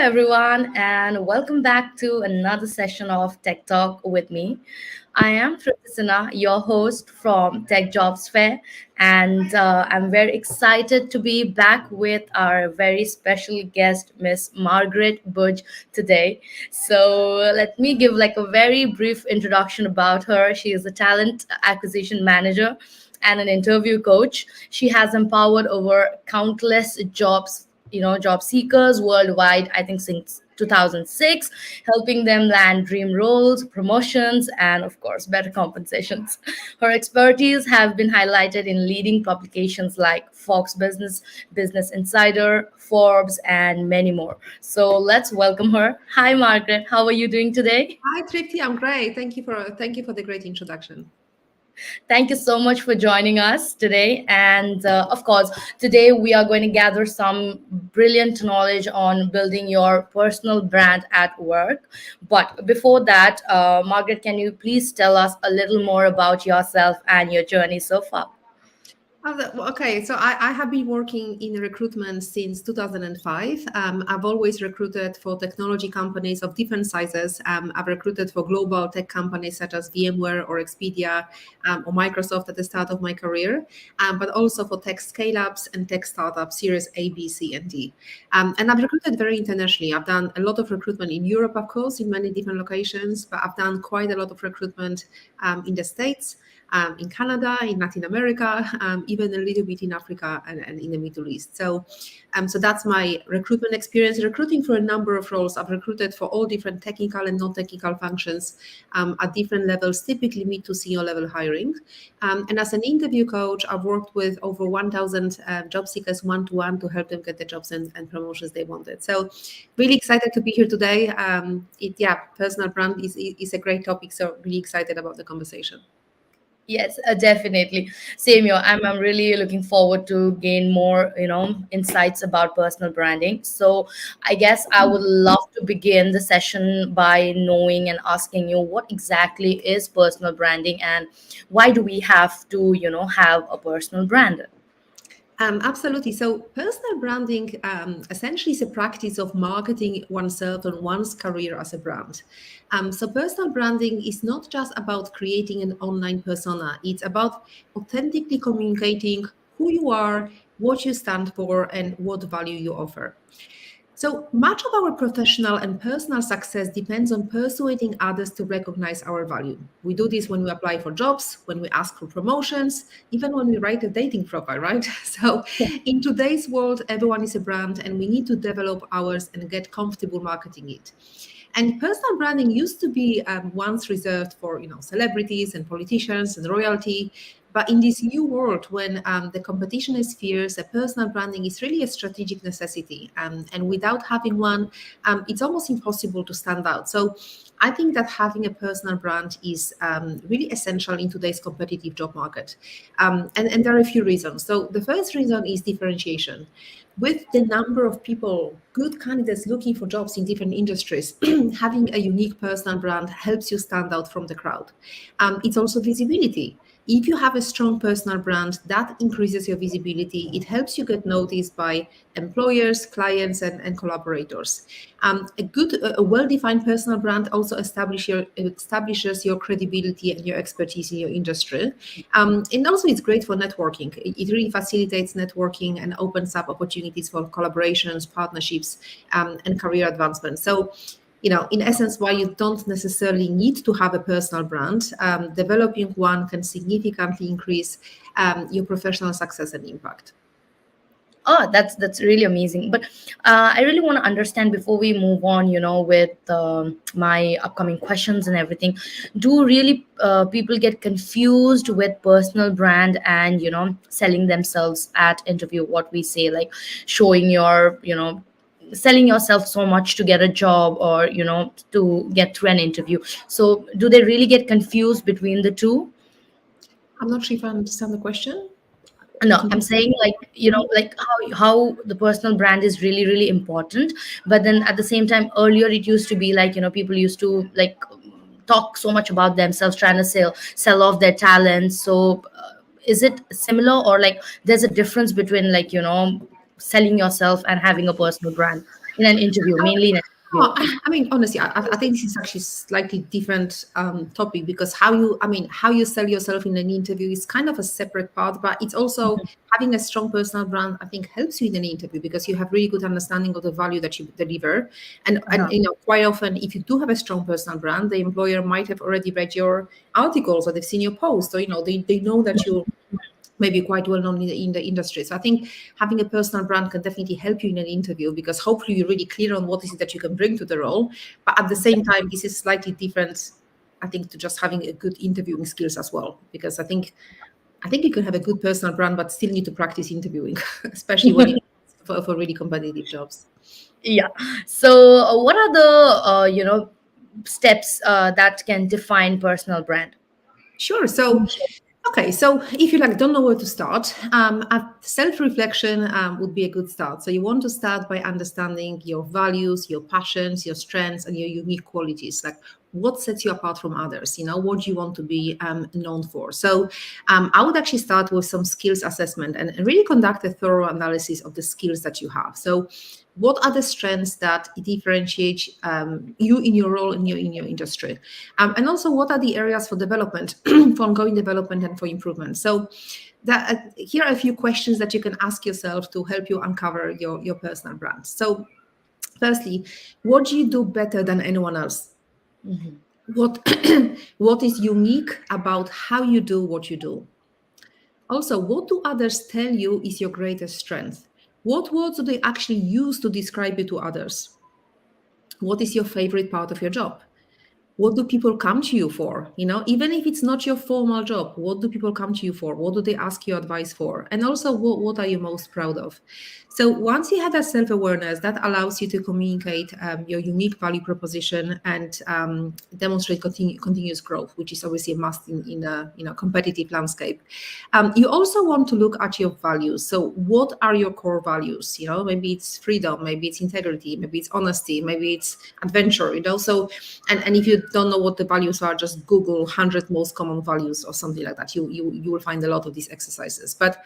everyone, and welcome back to another session of Tech Talk with me. I am Pratisana, your host from Tech Jobs Fair, and I'm very excited to be back with our very special guest, Miss Margaret Buj, today. So let me give like a very brief introduction about her. She is a talent acquisition manager and an interview coach. She has empowered over countless job seekers worldwide, I think since 2006, helping them land dream roles, promotions, and of course better compensations. Her expertise have been highlighted in leading publications like Fox Business Insider, Forbes, and many more. So let's welcome her. Hi Margaret, how are you doing today? Hi Tripti, I'm great. Thank you for the great introduction. Thank you so much for joining us today. And of course, today we are going to gather some brilliant knowledge on building your personal brand at work. But before that, Margaret, can you please tell us a little more about yourself and your journey so far? Okay, so I have been working in recruitment since 2005. I've always recruited for technology companies of different sizes. I've recruited for global tech companies such as VMware or Expedia or Microsoft at the start of my career, but also for tech scale-ups and tech startups, series A, B, C, and D. And I've recruited very internationally. I've done a lot of recruitment in Europe, of course, in many different locations, but I've done quite a lot of recruitment in the States, in Canada, in Latin America, even a little bit in Africa and in the Middle East. So that's my recruitment experience. Recruiting for a number of roles. I've recruited for all different technical and non-technical functions at different levels, typically mid to senior level hiring. And as an interview coach, I've worked with over 1,000 job seekers one-to-one to help them get the jobs and promotions they wanted. So really excited to be here today. Personal brand is a great topic. So really excited about the conversation. Yes, definitely. Same here. I'm really looking forward to gain more, insights about personal branding. So I guess I would love to begin the session by knowing and asking you what exactly is personal branding and why do we have to, have a personal brand? Absolutely. So personal branding essentially is a practice of marketing oneself and one's career as a brand. So personal branding is not just about creating an online persona. It's about authentically communicating who you are, what you stand for, and what value you offer. So much of our professional and personal success depends on persuading others to recognize our value. We do this when we apply for jobs, when we ask for promotions, even when we write a dating profile, right? So in today's world, everyone is a brand and we need to develop ours and get comfortable marketing it. And personal branding used to be once reserved for celebrities and politicians and royalty. But in this new world, when the competition is fierce, personal branding is really a strategic necessity. And without having one, it's almost impossible to stand out. So I think that having a personal brand is really essential in today's competitive job market. And there are a few reasons. So the first reason is differentiation. With the number of people, good candidates looking for jobs in different industries, having a unique personal brand helps you stand out from the crowd. It's also visibility. If you have a strong personal brand, that increases your visibility. It helps you get noticed by employers, clients, and collaborators. A well-defined personal brand also establishes your credibility and your expertise in your industry. And also it's great for networking. It really facilitates networking and opens up opportunities for collaborations, partnerships, and career advancement. So in essence, while you don't necessarily need to have a personal brand, developing one can significantly increase your professional success and impact. Oh, that's really amazing. But I really want to understand before we move on, with my upcoming questions and everything. Do really people get confused with personal brand and selling themselves at interview? What we say, like showing your selling yourself so much to get a job or to get through an interview. So do they really get confused between the two? I'm not sure if I understand the question. No, I'm saying like like how the personal brand is really really important, but then at the same time earlier it used to be like people used to like talk so much about themselves, trying to sell off their talents. So is it similar, or like there's a difference between like selling yourself and having a personal brand? in an interview, mainly in an interview? Oh, I mean, honestly, I think this is actually slightly different topic, because how you sell yourself in an interview is kind of a separate part, but it's also having a strong personal brand. I think helps you in an interview because you have really good understanding of the value that you deliver, and Uh-huh. quite often, if you do have a strong personal brand, the employer might have already read your articles or they've seen your posts, or they know that you maybe quite well known in the industry. So I think having a personal brand can definitely help you in an interview, because hopefully you're really clear on what is it that you can bring to the role. But at the same time, this is slightly different, I think, to just having a good interviewing skills as well. Because I think you can have a good personal brand, but still need to practice interviewing, especially when it's for really competitive jobs. Yeah. So, what are the steps that can define personal brand? Sure. So, okay. So, if you don't know where to start, a self-reflection would be a good start. So, you want to start by understanding your values, your passions, your strengths, and your unique qualities. Like, what sets you apart from others? What do you want to be known for? So, I would actually start with some skills assessment and really conduct a thorough analysis of the skills that you have. So, what are the strengths that differentiate you in your role in your industry, and also what are the areas for development, for ongoing development and for improvement. So here are a few questions that you can ask yourself to help you uncover your personal brand. So firstly, what do you do better than anyone else? Mhm. What what is unique about how you do what you do? Also, what do others tell you is your greatest strength? What words do they actually use to describe you to others? What is your favorite part of your job? What do people come to you for? Even if it's not your formal job, what do people come to you for? What do they ask you advice for? And also, what are you most proud of? So once you have that self-awareness, that allows you to communicate your unique value proposition and demonstrate continuous growth, which is obviously a must in a competitive landscape. You also want to look at your values. So what are your core values? Maybe it's freedom, maybe it's integrity, maybe it's honesty, maybe it's adventure. So and if you don't know what the values are, just Google 100 most common values or something like that. You will find a lot of these exercises. But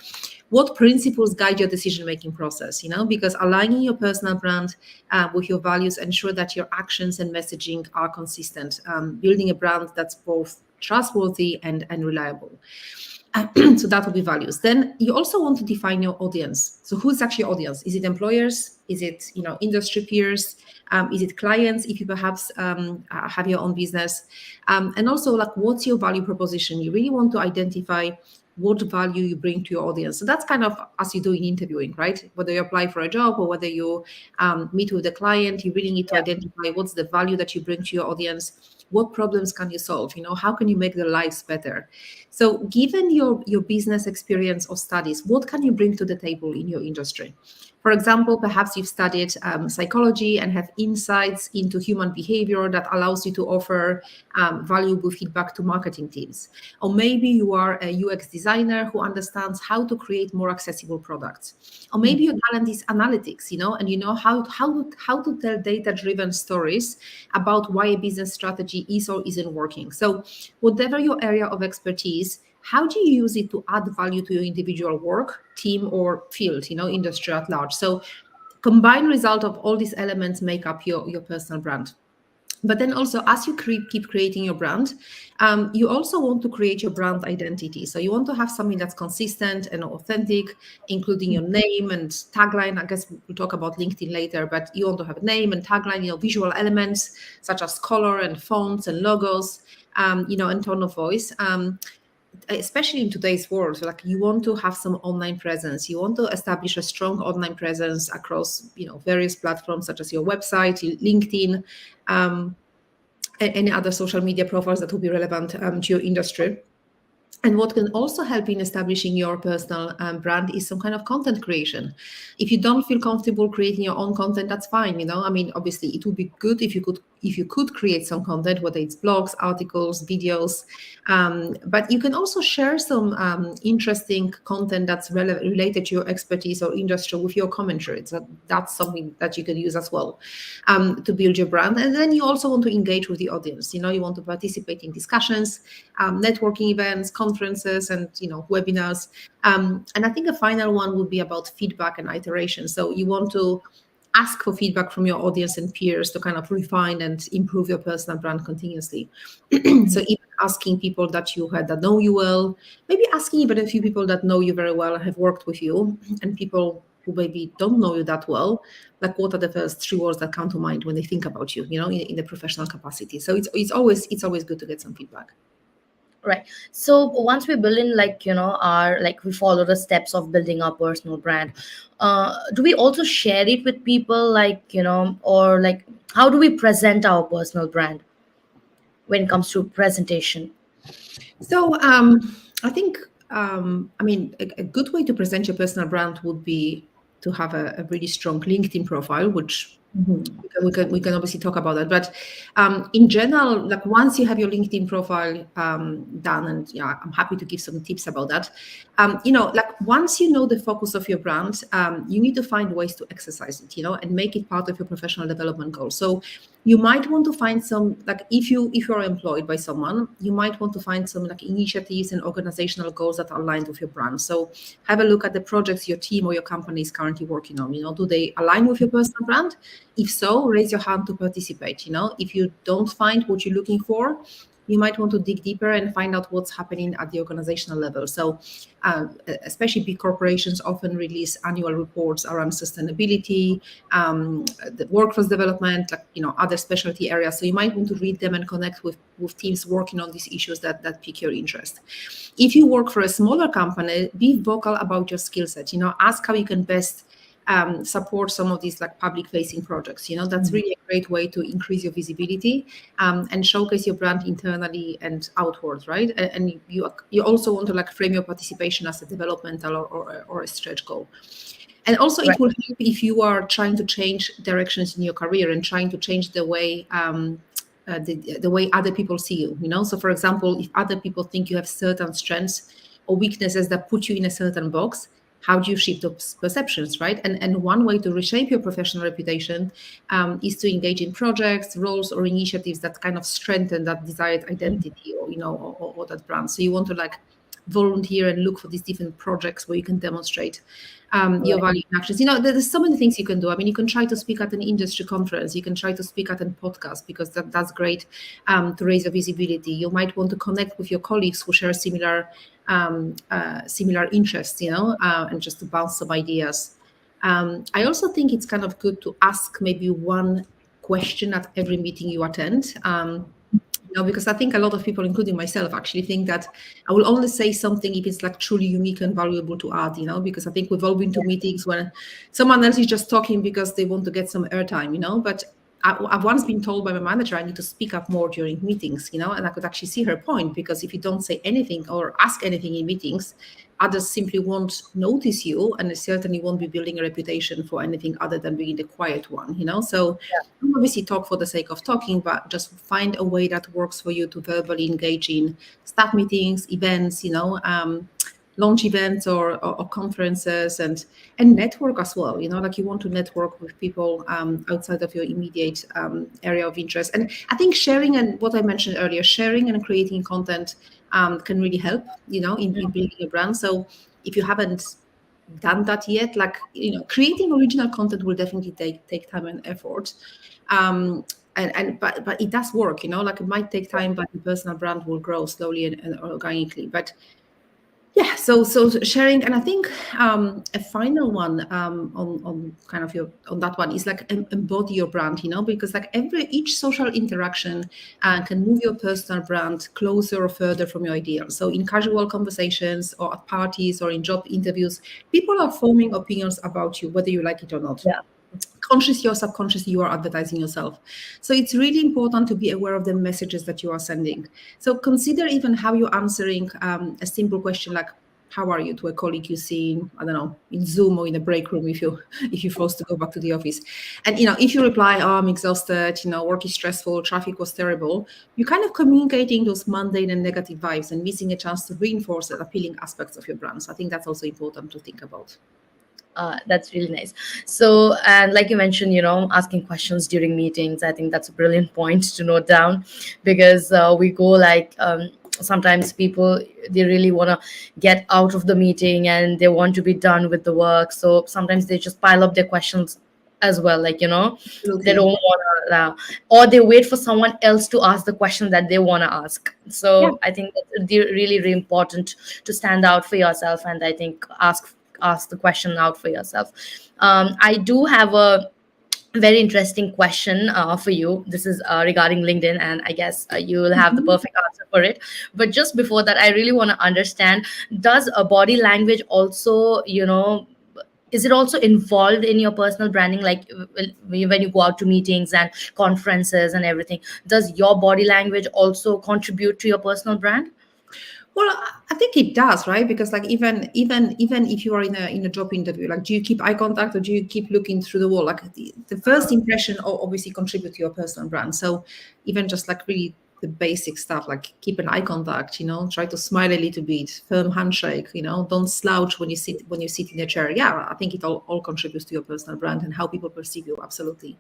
what principles guide your decision-making process? Because aligning your personal brand with your values ensure that your actions and messaging are consistent, building a brand that's both trustworthy and reliable. So that will be values. Then you also want to define your audience. So who's actually your audience? Is it employers? Is it industry peers? Is it clients if you perhaps have your own business? And also, what's your value proposition? You really want to identify what value you bring to your audience. So that's kind of as you do in interviewing, right? Whether you apply for a job or whether you meet with a client, you really need to Yeah. identify what's the value that you bring to your audience. What problems can you solve? How can you make their lives better? So given your business experience or studies, what can you bring to the table in your industry? For example, perhaps you've studied psychology and have insights into human behavior that allows you to offer valuable feedback to marketing teams. Or maybe you are a UX designer who understands how to create more accessible products. Or maybe your talent is analytics, and you know how to tell data-driven stories about why a business strategy is or isn't working. So whatever your area of expertise, how do you use it to add value to your individual work, team, or field, industry at large? So combined result of all these elements make up your personal brand. But then also, as you keep creating your brand, you also want to create your brand identity. So you want to have something that's consistent and authentic, including your name and tagline. I guess we'll talk about LinkedIn later, but you want to have a name and tagline, visual elements such as color and fonts and logos, and tone of voice. Especially in today's world, so you want to have some online presence. You want to establish a strong online presence across various platforms such as your website, LinkedIn, and any other social media profiles that will be relevant to your industry. And what can also help in establishing your personal brand is some kind of content creation. If you don't feel comfortable creating your own content, that's fine. Obviously, it would be good if you could create some content, whether it's blogs, articles, videos. But you can also share some interesting content that's related to your expertise or industry with your commentary. So that's something that you can use as well to build your brand. And then you also want to engage with the audience. You want to participate in discussions, networking events, conferences, and webinars. And I think a final one would be about feedback and iteration. So you want to ask for feedback from your audience and peers to kind of refine and improve your personal brand continuously. So even asking people that you had that know you well, maybe asking even a few people that know you very well and have worked with you, and people who maybe don't know you that well, like what are the first three words that come to mind when they think about you, in the professional capacity. So it's always good to get some feedback. Right. So once we build in, like, our, like, we follow the steps of building our personal brand, do we also share it with people, like, or like, how do we present our personal brand when it comes to presentation? So I think a good way to present your personal brand would be to have a really strong LinkedIn profile, which Mhm. we can obviously talk about that. But in general, like once you have your LinkedIn profile done, and yeah, I'm happy to give some tips about that. Like once you know the focus of your brand, you need to find ways to exercise it, and make it part of your professional development goal. So you might want to find some, like if you're employed by someone, you might want to find some like initiatives and organizational goals that are aligned with your brand. So have a look at the projects your team or your company is currently working on. Do they align with your personal brand? If so, raise your hand to participate. If you don't find what you're looking for, you might want to dig deeper and find out what's happening at the organizational level. So, especially big corporations often release annual reports around sustainability, the workforce development, like other specialty areas. So you might want to read them and connect with teams working on these issues that pique your interest. If you work for a smaller company, be vocal about your skill set. Ask how you can best support some of these like public facing projects. That's really a great way to increase your visibility and showcase your brand internally and outwards, right? And you also want to like frame your participation as a developmental or a stretch goal. And also Right. it will help if you are trying to change directions in your career and trying to change the way the way other people see you. So for example, if other people think you have certain strengths or weaknesses that put you in a certain box, how do you shift those perceptions, right? And one way to reshape your professional reputation is to engage in projects, roles, or initiatives that kind of strengthen that desired identity, or that brand. So you want to like volunteer and look for these different projects where you can demonstrate your Right. value in actions. There's so many things you can do. I mean, you can try to speak at an industry conference. You can try to speak at a podcast because that's great to raise your visibility. You might want to connect with your colleagues who share similar interests, and just to bounce some ideas. I also think it's kind of good to ask maybe one question at every meeting you attend. Because I think a lot of people, including myself, actually think that I will only say something if it's like truly unique and valuable to add, because I think we've all been to meetings when someone else is just talking because they want to get some airtime, but I've once been told by my manager I need to speak up more during meetings, and I could actually see her point, because if you don't say anything or ask anything in meetings, others simply won't notice you, and they certainly won't be building a reputation for anything other than being the quiet one. So don't obviously talk for the sake of talking, but just find a way that works for you to verbally engage in staff meetings, events, launch events or conferences, and network as well. Like you want to network with people outside of your immediate area of interest. And I think sharing, and what I mentioned earlier, sharing and creating content can really help, in building a brand. So if you haven't done that yet, like creating original content will definitely take time and effort. But it does work, like it might take time, but the personal brand will grow slowly and organically. But yeah, so sharing, and I think a final one on kind of on that one is like embody your brand, because like each social interaction can move your personal brand closer or further from your ideal. So in casual conversations or at parties or in job interviews, people are forming opinions about you, whether you like it or not. Yeah. Consciously or subconsciously, you are advertising yourself. So it's really important to be aware of the messages that you are sending. So consider even how you're answering a simple question like, how are you, to a colleague you see in, I don't know, in Zoom or in a break room if you're forced to go back to the office. And if you reply, oh, I'm exhausted, work is stressful, traffic was terrible, you're kind of communicating those mundane and negative vibes and missing a chance to reinforce the appealing aspects of your brand. So I think that's also important to think about. That's really nice. So, and like you mentioned, asking questions during meetings, I think that's a brilliant point to note down, because we go like, sometimes people, they really want to get out of the meeting and they want to be done with the work. So sometimes they just pile up their questions as well, like, they don't Absolutely. want to, or they wait for someone else to ask the question that they want to ask. Yeah. So I think that's really, really important to stand out for yourself, and I think ask the question out for yourself. I do have a very interesting question for you. This is regarding LinkedIn, and I guess you will have the Mhm. perfect answer for it. But just before that, I really want to understand: does a body language also, is it also involved in your personal branding? Like, when you go out to meetings and conferences and everything, does your body language also contribute to your personal brand? Well, I think it does, right? Because like even if you are in a job interview, like do you keep eye contact or do you keep looking through the wall? Like the first impression obviously contribute to your personal brand. So even just like really the basic stuff, like keep an eye contact, try to smile a little bit, firm handshake, don't slouch when you sit in a chair. Yeah, I think it all contributes to your personal brand and how people perceive you. Absolutely.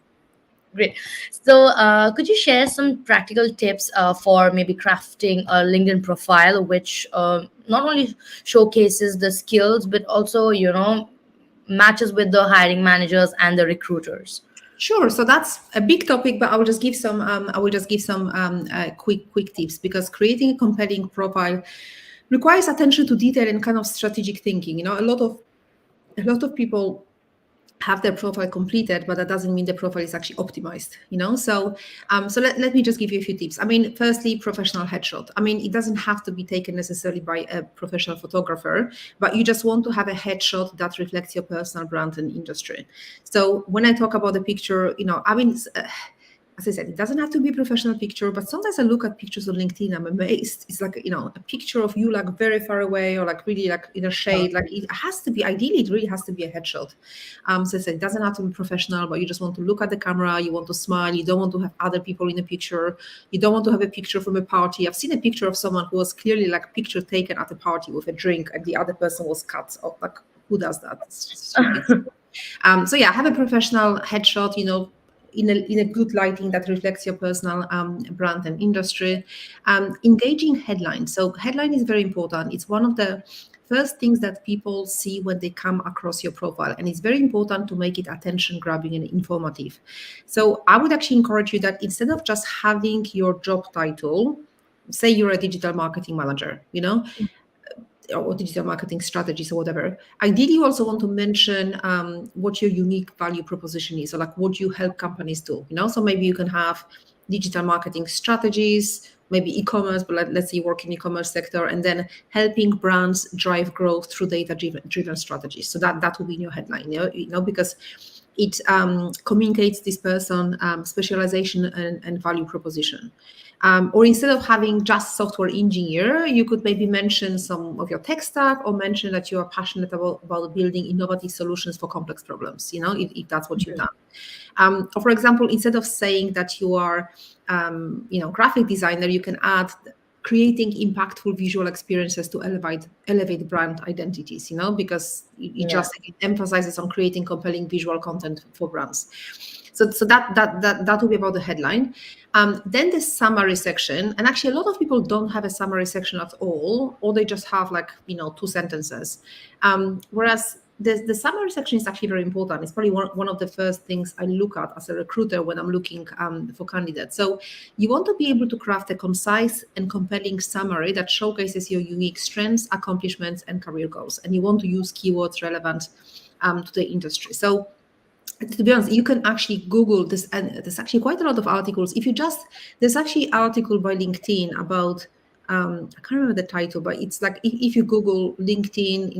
Great. So, could you share some practical tips for maybe crafting a LinkedIn profile, which not only showcases the skills, but also, matches with the hiring managers and the recruiters? Sure. So that's a big topic, but I will just give some. Quick tips because creating a compelling profile requires attention to detail and kind of strategic thinking. A lot of people have their profile completed, but that doesn't mean the profile is actually optimized. So let me just give you a few tips. I mean, firstly, professional headshot. I mean, it doesn't have to be taken necessarily by a professional photographer, but you just want to have a headshot that reflects your personal brand and industry. So when I talk about the picture, I mean, as I said, it doesn't have to be a professional picture, but sometimes I look at pictures on LinkedIn, I'm amazed. It's like, a picture of you like very far away or like really like in a shade. Like it has to be, ideally, it really has to be a headshot. So I said, it doesn't have to be professional, but you just want to look at the camera, you want to smile, you don't want to have other people in the picture, you don't want to have a picture from a party. I've seen a picture of someone who was clearly like picture taken at a party with a drink and the other person was cut off. Like, who does that? It's just stupid. So yeah, have a professional headshot, in a good lighting that reflects your personal brand and industry. Engaging headline. So headline is very important. It's one of the first things that people see when they come across your profile, and it's very important to make it attention grabbing and informative. So I would actually encourage you that instead of just having your job title, say you're a digital marketing manager, or digital marketing strategies or whatever. Ideally, you also want to mention what your unique value proposition is, or like what you help companies do. So maybe you can have digital marketing strategies, maybe e-commerce, but let's say you work in e-commerce sector, and then helping brands drive growth through data-driven strategies. So that will be in your headline, because it communicates this person specialization and value proposition. Or instead of having just software engineer, you could maybe mention some of your tech stack or mention that you are passionate about building innovative solutions for complex problems, if that's what you've done. Or for example, instead of saying that you are, graphic designer, you can add creating impactful visual experiences to elevate brand identities, because it Yeah. just emphasizes on creating compelling visual content for brands. So that will be about the headline. Then the summary section, and actually a lot of people don't have a summary section at all, or they just have like 2 sentences. Whereas the summary section is actually very important. It's probably one of the first things I look at as a recruiter when I'm looking for candidates. So you want to be able to craft a concise and compelling summary that showcases your unique strengths, accomplishments, and career goals. And you want to use keywords relevant to the industry. So to be honest, you can actually Google this, and there's actually quite a lot of articles. There's actually an article by LinkedIn about, I can't remember the title, but it's like if you Google LinkedIn,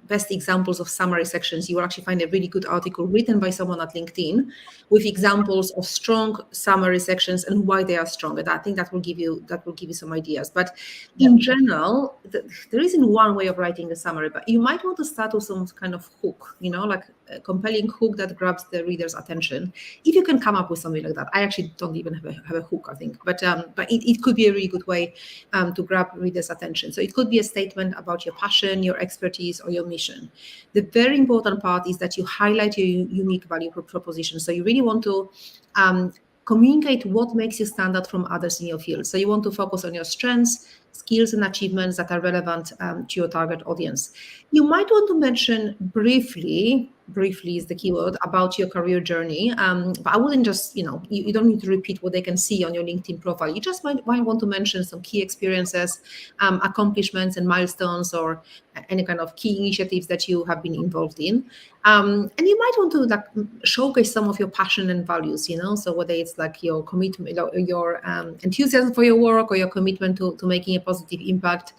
best examples of summary sections, you will actually find a really good article written by someone at LinkedIn with examples of strong summary sections and why they are strong. And I think that will give you some ideas. But in general, there isn't one way of writing a summary, but you might want to start with some kind of hook, like a compelling hook that grabs the reader's attention. If you can come up with something like that, I actually don't even have a hook, I think, but it could be a really good way to grab readers' attention. So it could be a statement about your passion, your expertise, or your mission. The very important part is that you highlight your unique value proposition. So you really want to communicate what makes you stand out from others in your field. So you want to focus on your strengths, skills and achievements that are relevant to your target audience. You might want to mention briefly is the keyword, about your career journey. But I wouldn't just, you don't need to repeat what they can see on your LinkedIn profile. You just might want to mention some key experiences, accomplishments and milestones, or any kind of key initiatives that you have been involved in. And you might want to showcase some of your passion and values, so whether it's like your commitment, your enthusiasm for your work, or your commitment to making a positive impact.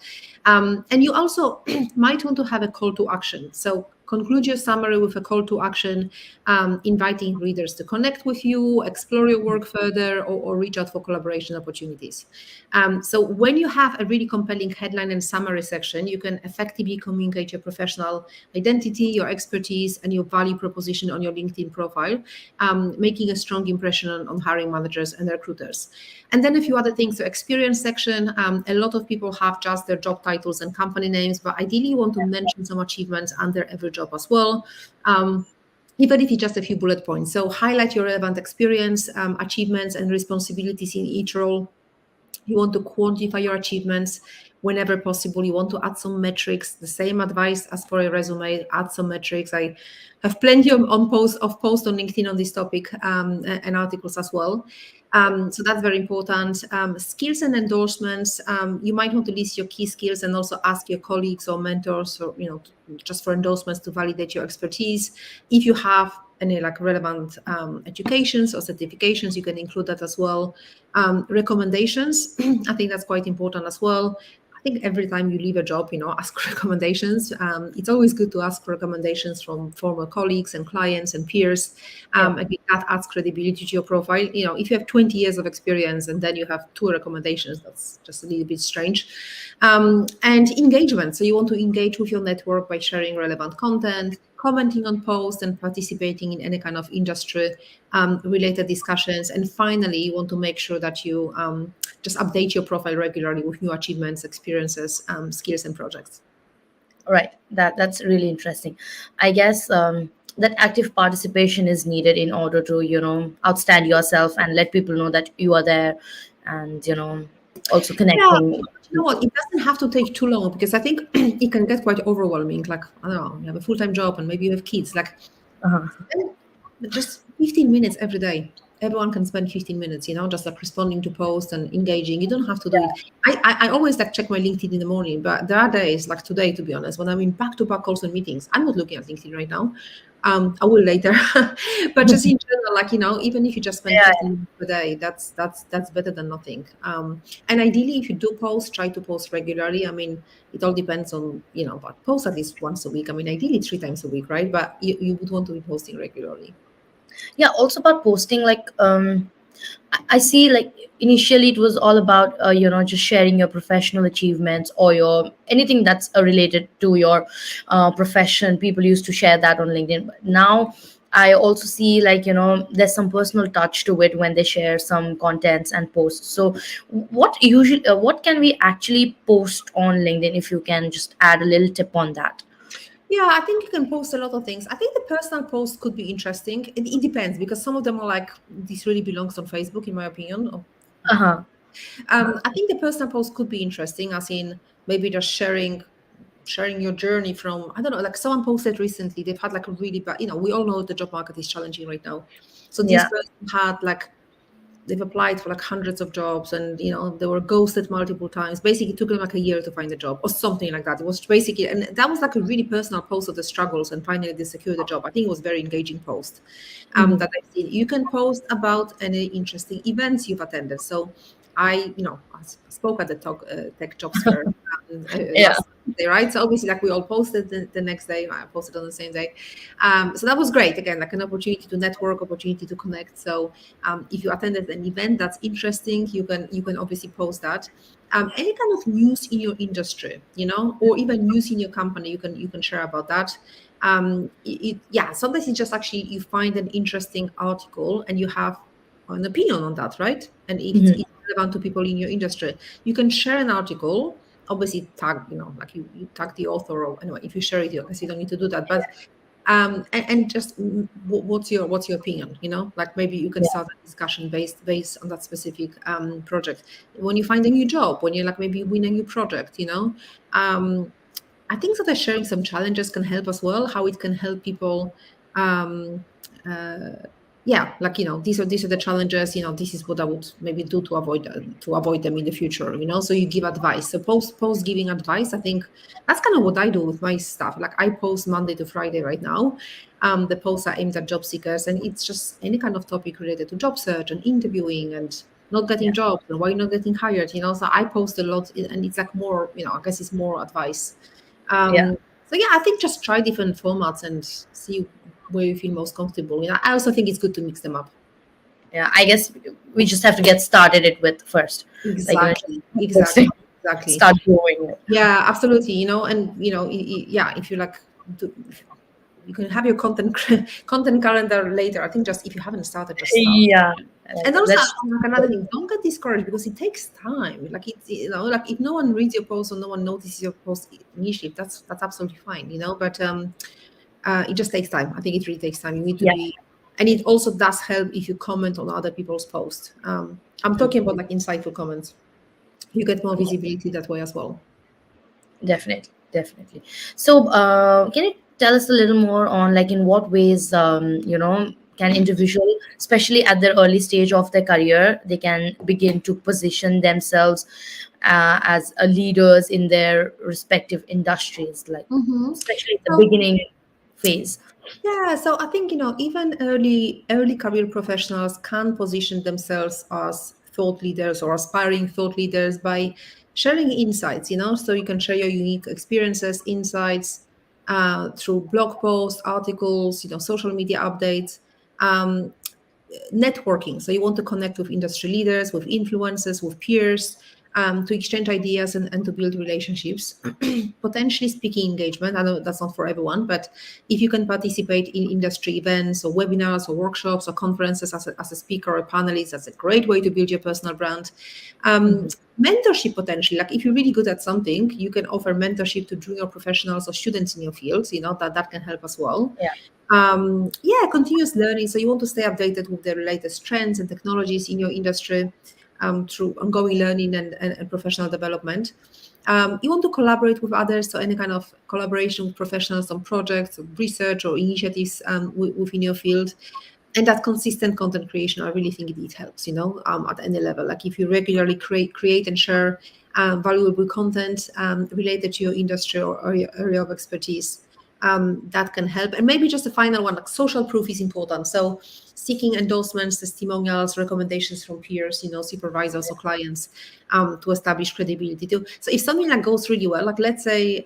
And you also might want to have a call to action. So conclude your summary with a call to action, inviting readers to connect with you, explore your work further, or reach out for collaboration opportunities. So when you have a really compelling headline and summary section, you can effectively communicate your professional identity, your expertise, and your value proposition on your LinkedIn profile, making a strong impression on hiring managers and recruiters. And then a few other things. So experience section, a lot of people have just their job titles and company names, but ideally you want to mention some achievements under every job as well. Even if it's just a few bullet points. So highlight your relevant experience, achievements, and responsibilities in each role. You want to quantify your achievements whenever possible. You want to add some metrics. The same advice as for a resume, add some metrics. I have plenty of posts on LinkedIn on this topic, and articles as well. So that's very important. Skills and endorsements. You might want to list your key skills and also ask your colleagues or mentors, or just for endorsements to validate your expertise. If you have any relevant educations or certifications, you can include that as well. Recommendations, I think that's quite important as well. I think every time you leave a job, ask for recommendations. It's always good to ask for recommendations from former colleagues and clients and peers. Again, that adds credibility to your profile. If you have 20 years of experience and then you have 2 recommendations, that's just a little bit strange. And engagement. So you want to engage with your network by sharing relevant content, commenting on posts, and participating in any kind of industry related discussions. And finally, you want to make sure that you just update your profile regularly with new achievements, experiences, skills, and projects. Right. That's really interesting. I guess that active participation is needed in order to outstand yourself and let people know that you are there, and also connecting. Yeah, you know what? It doesn't have to take too long, because I think it can get quite overwhelming. I don't know, you have a full-time job and maybe you have kids. Uh-huh. Just 15 minutes every day. Everyone can spend 15 minutes, just responding to posts and engaging. You don't have to do it. I always check my LinkedIn in the morning, but there are days like today, to be honest, when I'm in back-to-back calls and meetings. I'm not looking at LinkedIn right now. I will later, but just in general, even if you just spend 15 minutes per day, that's better than nothing. And ideally, if you do post, try to post regularly. I mean, it all depends on, but post at least once a week. I mean, ideally 3 times a week, right? But you would want to be posting regularly. Yeah, also about posting, I see, initially it was all about just sharing your professional achievements or your anything that's related to your profession. People used to share that on LinkedIn, but now I also see there's some personal touch to it when they share some contents and posts. So what can we actually post on LinkedIn, if you can just add a little tip on that? Yeah, I think you can post a lot of things. I think the personal post could be interesting. It depends, because some of them are this really belongs on Facebook, in my opinion. Uh-huh. I think the personal post could be interesting, as in maybe just sharing your journey from, I don't know, someone posted recently, they've had a really bad, we all know the job market is challenging right now. So this person had they've applied for hundreds of jobs, and they were ghosted multiple times. Basically, it took them a year to find a job or something like that. It was basically, and that was a really personal post of the struggles, and finally they secured the job. I think it was a very engaging post that I've seen. You can post about any interesting events you've attended. So I spoke at the Tech Jobs Fair last day, right? So obviously, we all posted the next day. I posted on the same day. So that was great. Again, an opportunity to network, opportunity to connect. So if you attended an event that's interesting, you can obviously post that. Any kind of news in your industry, or even news in your company, you can share about that. Sometimes it's just actually you find an interesting article and you have an opinion on that, right? And it's relevant to people in your industry. You can share an article, obviously tag, you tag the author, or anyway, if you share it, you obviously don't need to do that. But And just what's your opinion? Like maybe you can Yeah. start a discussion based on that specific project. When you find a new job, when you like maybe win a new project, um, I think that sharing some challenges can help as well. How it can help people. Um, yeah, like these are the challenges. This is what I would maybe do to avoid them in the future. So you give advice. So post giving advice. I think that's kind of what I do with my stuff. Like I post Monday to Friday right now. The posts are aimed at job seekers, and it's just any kind of topic related to job search and interviewing and not getting Yeah. jobs and why you're not getting hired. So I post a lot, and it's like more. I guess it's more advice. Yeah. So yeah, I think just try different formats and see where you feel most comfortable. I also think it's good to mix them up. Yeah. I guess we just have to get started it with first, like Exactly, just exactly, posting, exactly. start growing it. Yeah, absolutely. And yeah, if you like, do, you can have your content content calendar later. I think just if you haven't started, just start. Yeah. And also, That's like another thing, don't get discouraged because it takes time. Like it's like if no one reads your post or no one notices your post initially, that's absolutely fine. But it just takes time. I think it really takes time. You need to yeah. be, and it also does help if you comment on other people's posts. I'm talking about like insightful comments. You get more visibility that way as well. Definitely, definitely. So, can you tell us a little more on like in what ways, can individual, especially at their early stage of their career, they can begin to position themselves as leaders in their respective industries, like Mm-hmm. especially at the So beginning phase. yeah, so I think even early career professionals can position themselves as thought leaders or aspiring thought leaders by sharing insights. So you can share your unique experiences, insights through blog posts, articles, social media updates. Um, Networking. So you want to connect with industry leaders, with influencers, with peers, to exchange ideas and to build relationships. Potentially speaking engagement. I know that's not for everyone, but if you can participate in industry events or webinars or workshops or conferences as a speaker or a panelist, that's a great way to build your personal brand. Um, Mhm. Mentorship potentially, like if you're really good at something, you can offer mentorship to junior professionals or students in your field. That can help as well. Yeah. Yeah, continuous learning. So you want to stay updated with the latest trends and technologies in your industry through ongoing learning and professional development. You want to collaborate with others, so any kind of collaboration with professionals on projects, or research, or initiatives within your field. And that consistent content creation, I really think it helps, at any level. Like if you regularly create and share valuable content related to your industry or your area of expertise, that can help. And maybe just a final one, like social proof is important. So seeking endorsements, testimonials, recommendations from peers, supervisors or clients to establish credibility too. So if something like goes really well, like let's say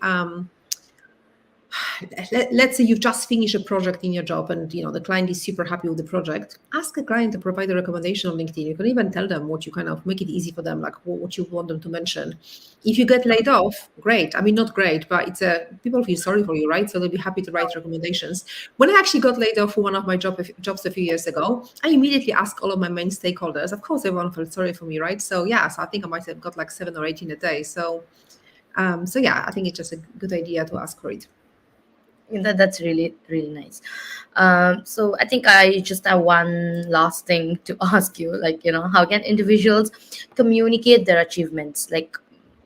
you've just finished a project in your job and the client is super happy with the project, ask a client to provide a recommendation on LinkedIn. You can even tell them what you kind of make it easy for them, like what you want them to mention. If you get laid off, great. I mean, not great, but people feel sorry for you, right? So they'll be happy to write recommendations. When I actually got laid off for one of my jobs a few years ago, I immediately asked all of my main stakeholders. Of course everyone felt sorry for me, right? So yeah, so I think I might have got like 7 or 8 in a day. So yeah, I think it's just a good idea to ask for it. That's really, really nice. So I think I just have one last thing to ask you. Like, how can individuals communicate their achievements, like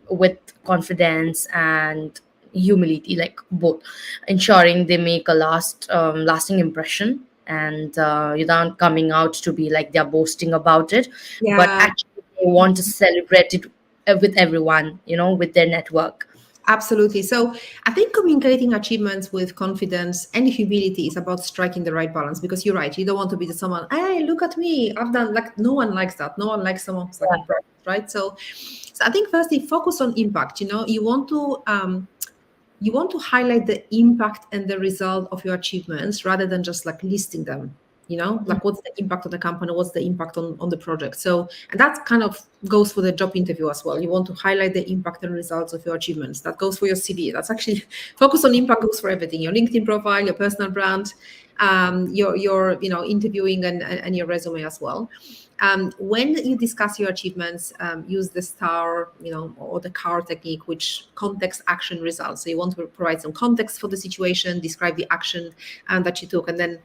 with confidence and humility, like both, ensuring they make a lasting impression and without coming out to be like they're boasting about it, but Yeah. actually they want to celebrate it with everyone, with their network. Absolutely. So I think communicating achievements with confidence and humility is about striking the right balance, because you're right. You don't want to be the someone, hey, look at me. I've done, like, no one likes that. No one likes someone who's like Yeah. impressed, right? So I think firstly, focus on impact. You want to highlight the impact and the result of your achievements rather than just like listing them. like what's the impact on the company, what's the impact on the project. So, and that kind of goes for the job interview as well. You want to highlight the impact and results of your achievements. That goes for your CV. That's actually focus on impact goes for everything. Your LinkedIn profile, your personal brand, your interviewing and your resume as well. When you discuss your achievements, use the STAR, or the CAR technique, which context, action, results. So you want to provide some context for the situation, describe the action that you took, and then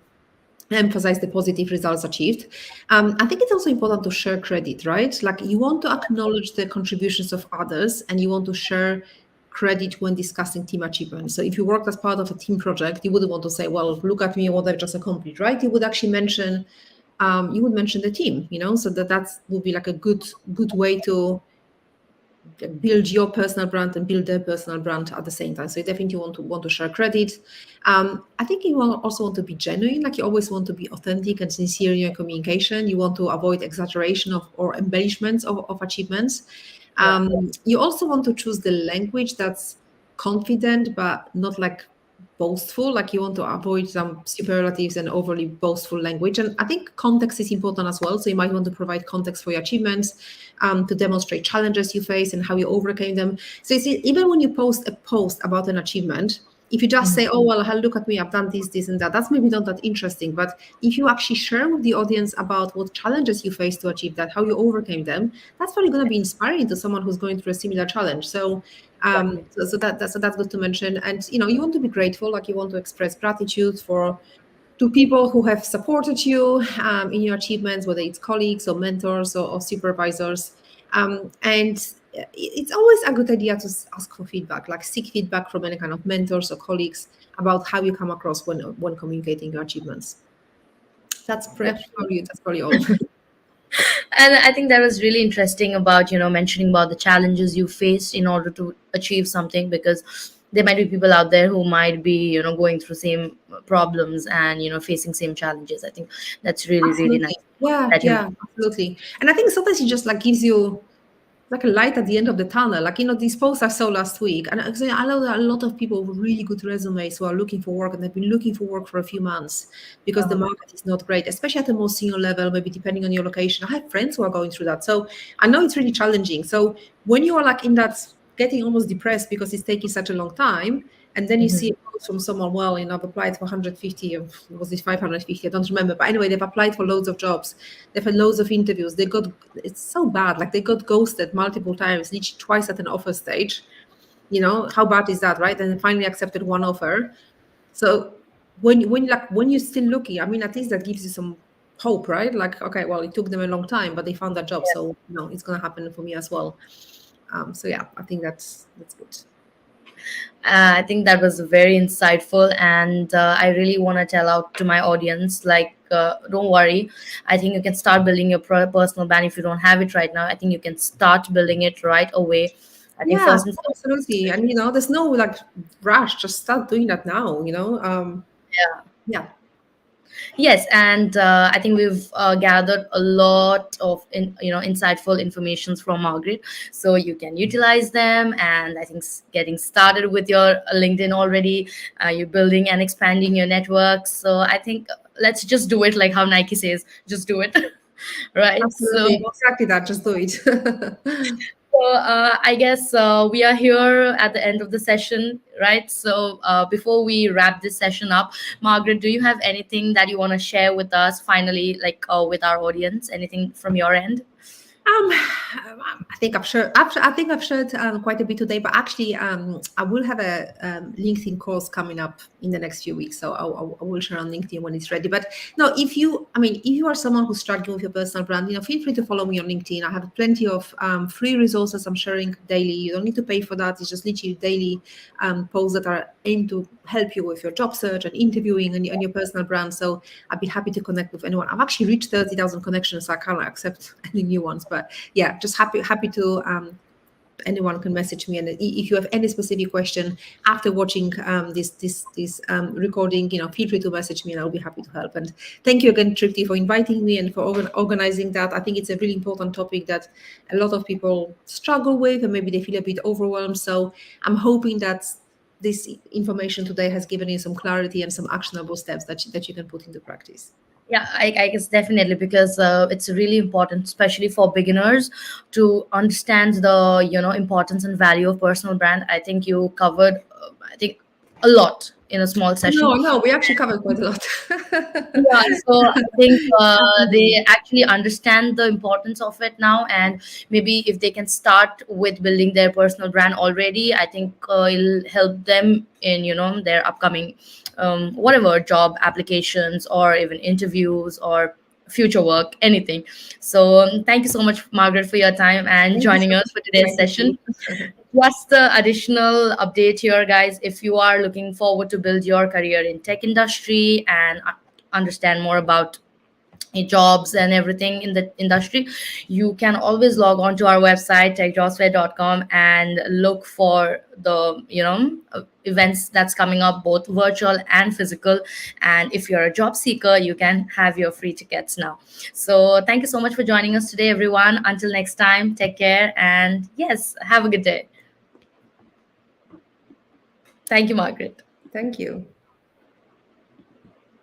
emphasize the positive results achieved. I think it's also important to share credit, right? Like you want to acknowledge the contributions of others, and you want to share credit when discussing team achievements. So if you worked as part of a team project, you wouldn't want to say, well, look at me, what I've just accomplished, right? You would actually mention the team, so that would be like a good way to build your personal brand and build their personal brand at the same time. So you definitely want to share credit. I think you also want to be genuine. Like you always want to be authentic and sincere in your communication. You want to avoid exaggeration or embellishments of achievements. You also want to choose the language that's confident but not like boastful. Like you want to avoid some superlatives and overly boastful language. And I think context is important as well. So you might want to provide context for your achievements, to demonstrate challenges you face and how you overcame them. So you see, even when you post a post about an achievement, if you just say, oh, well, look at me, I've done this and that, that's maybe not that interesting. But if you actually share with the audience about what challenges you faced to achieve that, how you overcame them, that's probably going to be inspiring to someone who's going through a similar challenge. So that's good to mention. And you want to be grateful, like you want to express gratitude to people who have supported you in your achievements, whether it's colleagues or mentors or supervisors. And it's always a good idea to ask for feedback, like seek feedback from any kind of mentors or colleagues about how you come across when communicating your achievements. That's probably all. And I think that was really interesting about mentioning about the challenges you faced in order to achieve something, because there might be people out there who might be going through same problems and facing same challenges. I think that's really nice Yeah, that you yeah, absolutely. And I think sometimes it just like gives you like a light at the end of the tunnel. Like, these posts I saw last week, and actually I know that a lot of people with really good resumes who are looking for work, and they've been looking for work for a few months because the market is not great, especially at the more senior level, maybe depending on your location. I have friends who are going through that. So I know it's really challenging. So when you are like in that getting almost depressed because it's taking such a long time, and then you see a post from someone, well, I've applied for 150, or was it 550? I don't remember. But anyway, they've applied for loads of jobs. They've had loads of interviews. It's so bad. Like they got ghosted multiple times, literally twice at an offer stage. How bad is that, right? And then finally accepted one offer. So when you're still looking, I mean, at least that gives you some hope, right? Like, okay, well, it took them a long time, but they found that job. So it's going to happen for me as well. So yeah, I think that's good. I think that was very insightful, and I really want to tell out to my audience, like, don't worry. I think you can start building your personal brand if you don't have it right now. I think you can start building it right away. I think Yeah, first and foremost, absolutely. And there's no like rush. Just start doing that now. yeah. Yeah. Yes, and I think we've gathered a lot of insightful informations from Margaret, so you can utilize them. And I think getting started with your LinkedIn already, you're building and expanding your network. So I think let's just do it, like how Nike says, just do it, right? So. Absolutely. Exactly that. Just do it. So I guess we are here at the end of the session, right? So before we wrap this session up, Margaret, do you have anything that you want to share with us finally, like with our audience? Anything from your end? I think I've shared. I think I've shared quite a bit today, but actually, I will have a LinkedIn course coming up in the next few weeks, so I will share on LinkedIn when it's ready. But no, if you are someone who's struggling with your personal brand, feel free to follow me on LinkedIn. I have plenty of free resources I'm sharing daily. You don't need to pay for that. It's just literally daily posts that are aimed to help you with your job search and interviewing and your personal brand. So I'd be happy to connect with anyone. I've actually reached 30,000 connections, so I can't accept any new ones. But yeah, just happy to anyone can message me, and if you have any specific question after watching this recording, feel free to message me and I'll be happy to help. And thank you again, Tripti, for inviting me and for organizing that. I think it's a really important topic that a lot of people struggle with, and maybe they feel a bit overwhelmed. So I'm hoping that this information today has given you some clarity and some actionable steps that you can put into practice. Yeah, I guess definitely, because it's really important, especially for beginners, to understand the importance and value of personal brand. I think you covered, I think, a lot in a small session. No, no, we actually covered quite a lot. Yeah, so I think Absolutely. they actually understand the importance of it now, and maybe if they can start with building their personal brand already, I think it'll help them in their upcoming whatever job applications or even interviews or future work, anything. So thank you so much, Margaret, for your time and Thank you joining so us much for for today's inviting session. me. Just the additional update here, guys. If you are looking forward to build your career in tech industry and understand more about jobs and everything in the industry, you can always log on to our website techjobsfair.com and look for the events that's coming up, both virtual and physical. And if you're a job seeker, you can have your free tickets now. So thank you so much for joining us today, everyone. Until next time, take care, and yes, have a good day. Thank you, Margaret. Thank you.